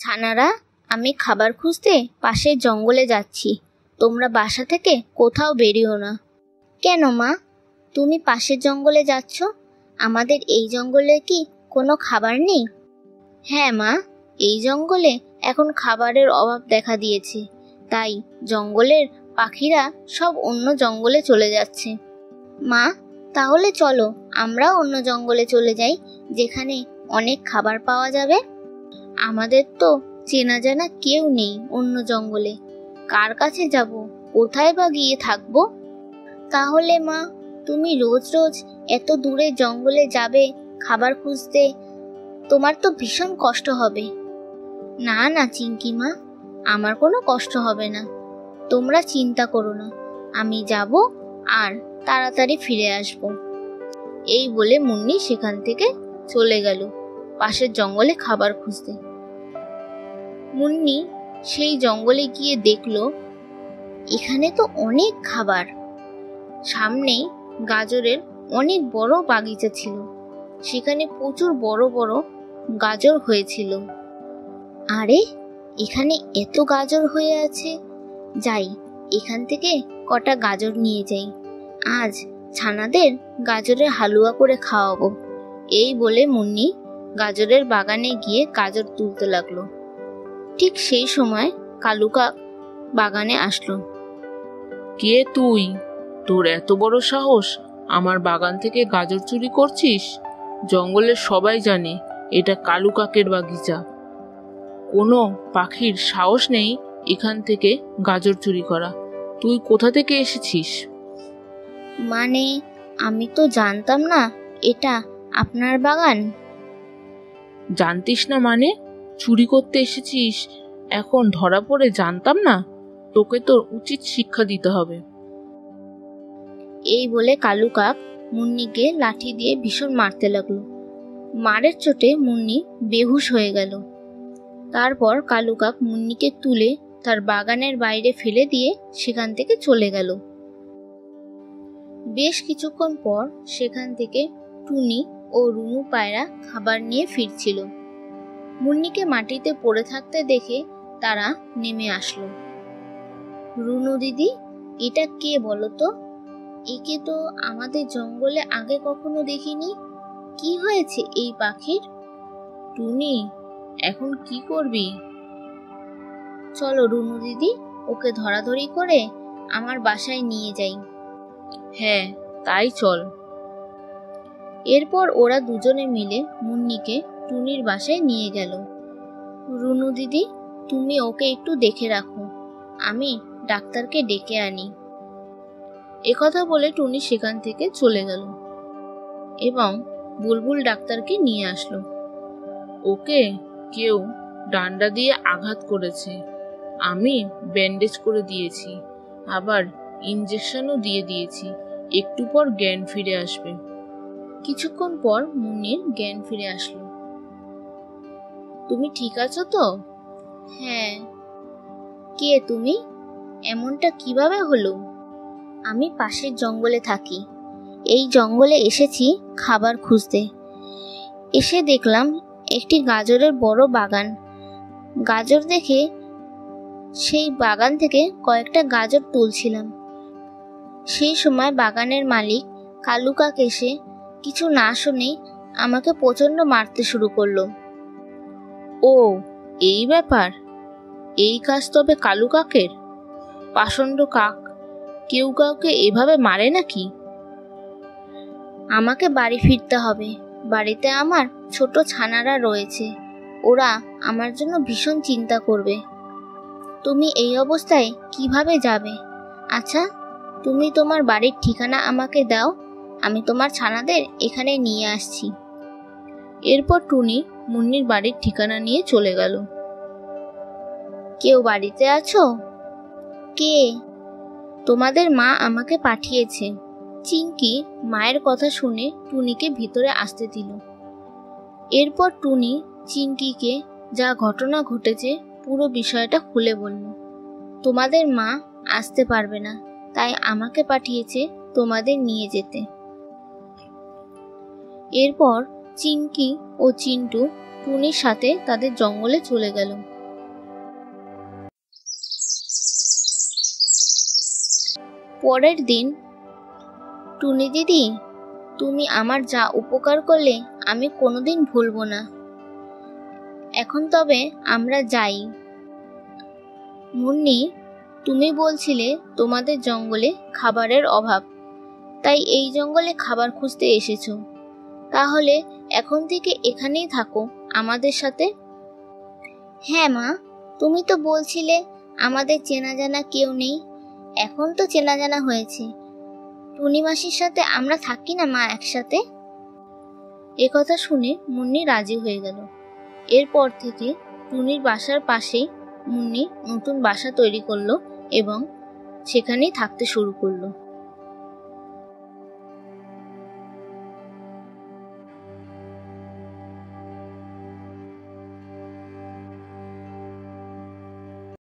ছানারা, আমি খাবার খুঁজতে পাশের জঙ্গলে যাচ্ছি। তোমরা বাসা থেকে কোথাও বেরিও না। কেন মা, তুমি পাশের জঙ্গলে যাচ্ছ? আমাদের এই জঙ্গলে কি কোনো খাবার নেই? হ্যাঁ মা, এই জঙ্গলে এখন খাবারের অভাব দেখা দিয়েছে, তাই জঙ্গলের পাখিরা সব অন্য জঙ্গলে চলে যাচ্ছে। মা, তাহলে চলো আমরাও অন্য জঙ্গলে চলে যাই, যেখানে অনেক খাবার পাওয়া যাবে। আমাদের তো চেনা জানা কেউ নেই অন্য জঙ্গলে, কার কাছে যাব, কোথায় বা গিয়ে থাকবো? তাহলে মা, তুমি রোজ রোজ এত দূরে জঙ্গলে যাবে খাবার খুঁজতে, তোমার তো ভীষণ কষ্ট হবে। না না চিঙ্কি মা, আমার কোনো কষ্ট হবে না, তোমরা চিন্তা করো না, আমি যাব আর তাড়াতাড়ি ফিরে আসব। এই বলে মুন্নি সেখান থেকে চলে গেল পাশের জঙ্গলে খাবার খুঁজতে। মুন্নি সেই জঙ্গলে গিয়ে দেখলো এখানে তো অনেক খাবার। সামনেই গাজরের অনেক বড় বাগিচা ছিল, সেখানে প্রচুর বড় বড় গাজর হয়েছিল। আরে, এখানে এত গাজর হয়ে আছে, যাই এখান থেকে কটা গাজর নিয়ে যাই, আজ ছানাদের গাজরের হালুয়া করে খাওয়াবো। এই বলে মুন্নি গাজরের বাগানে গিয়ে গাজর তুলতে লাগলো। ঠিক সেই সময় কালু কাক বাগানে আসলো। কে তুই? তোর এত বড় সাহস আমার বাগান থেকে গাজর চুরি করছিস? জঙ্গলের সবাই জানে এটা কালু কাকের বাগিচা। কোনো পাখির সাহস নেই এখান থেকে গাজর চুরি করা। তুই কোথা থেকে এসেছিস? মানে, আমি তো জানতাম না এটা আপনার বাগান। জানতিস না মানে? চুরি করতে এসেছিস, এখন ধরা পড়ে জানতাম না? তোকে তোর উচিত শিক্ষা দিতে হবে। এই বলে কালু কাক মুন্নিকে লাঠি দিয়ে ভীষণ মারতে লাগলো। মারের চোটে মুন্নি বেহুশ হয়ে গেল। তারপর কালু কাক মুন্নিকে তুলে তার বাগানের বাইরে ফেলে দিয়ে সেখান থেকে চলে গেল। বেশ কিছুক্ষণ পর সেখান থেকে টুনি ও রুনু পায়রা খাবার নিয়ে ফিরছিল। মুন্নিকে মাটিতে পড়ে থাকতে দেখে তারা নেমে আসলো। রুনু দিদি, এটা কে বলো তো? একে তো আমাদের জঙ্গলে আগে কখনো দেখিনি। কি হয়েছে এই পাখির? টুনি, এখন কি করবি? চলো রুনু দিদি, ওকে ধরাধরি করে আমার বাসায় নিয়ে যাই। হ্যাঁ, তাই চল। এরপর ওরা দুজনে মিলে মুন্নিকে টুনির বাসায় নিয়ে গেল। রুনু দিদি, তুমি ওকে একটু দেখে রাখো, আমি ডাক্তারকে ডেকে আনি। একথা বলে টুনি সেখান থেকে চলে গেল এবং বুলবুল ডাক্তারকে নিয়ে আসলো। ওকে কেউ ডান্ডা দিয়ে আঘাত করেছে, আমি ব্যান্ডেজ করে দিয়েছি, আবার ইনজেকশনও দিয়ে দিয়েছি, একটু পর জ্ঞান ফিরে আসবে। কিছুক্ষণ পর মুন্নির জ্ঞান ফিরে আসলো। তুমি ঠিক আছো তো? হ্যাঁ। কে তুমি? এমনটা কিভাবে হলো? আমি পাশের জঙ্গলে থাকি, এই জঙ্গলে এসেছি খাবার খুঁজতে। এসে দেখলাম একটি গাজরের বড় বাগান। গাজর দেখে সেই বাগান থেকে কয়েকটা গাজর তুলছিলাম। সেই সময় বাগানের মালিক কালু কাক এসে কিছু না শুনেই আমাকে প্রচন্ড মারতে শুরু করলো। ও, এই ব্যাপার? এই কাজ তবে কালু কাকের? পাষণ্ড কাক কেউ কাউকে এভাবে মারে নাকি? আমাকে বাড়ি ফিরতে হবে, বাড়িতে আমার ছোট ছানারা রয়েছে, ওরা আমার জন্য ভীষণ চিন্তা করবে। তুমি এই অবস্থায় কিভাবে যাবে? আচ্ছা, তুমি তোমার বাড়ির ঠিকানা আমাকে দাও, আমি তোমার ছানাদের এখানে নিয়ে আসছি। এরপর টুনি মুন্নির বাড়ির ঠিকানা নিয়ে চলে গেল। কেউ বাড়িতে আছো? কে? তোমাদের মা আমাকে পাঠিয়েছে। চিঙ্কি মায়ের কথা শুনে টুনিকে ভিতরে আসতে দিল। এরপর টুনি চিঙ্কিকে যা ঘটনা ঘটেছে পুরো বিষয়টা খুলে বলল। তোমাদের মা আসতে পারবে না, তাই আমাকে পাঠিয়েছে তোমাদের নিয়ে যেতে। এরপর চিঙ্কি ও চিন্টু টুনির সাথে তাদের জঙ্গলে চলে গেল। পরের দিন, টুনি দিদি, তুমি আমার যা উপকার করলে আমি কোনোদিন ভুলবো না। এখন তবে আমরা যাই। মুন্নি, তুমি বলছিলে তোমাদের জঙ্গলে খাবারের অভাব, তাই এই জঙ্গলে খাবার খুঁজতে এসেছো। তাহলে এখন থেকে এখানেই থাকো আমাদের সাথে। হ্যাঁ মা, তুমি তো বলছিলে আমাদের চেনা জানা কেউ নেই, এখন তো চেনা জানা হয়েছে। টুনি মাসির সাথে আমরা থাকি না মা একসাথে? একথা শুনে মুন্নি রাজি হয়ে গেল। এরপর থেকে টুনির বাসার পাশেই মুন্নি নতুন বাসা তৈরি করলো এবং সেখানেই থাকতে শুরু করলো।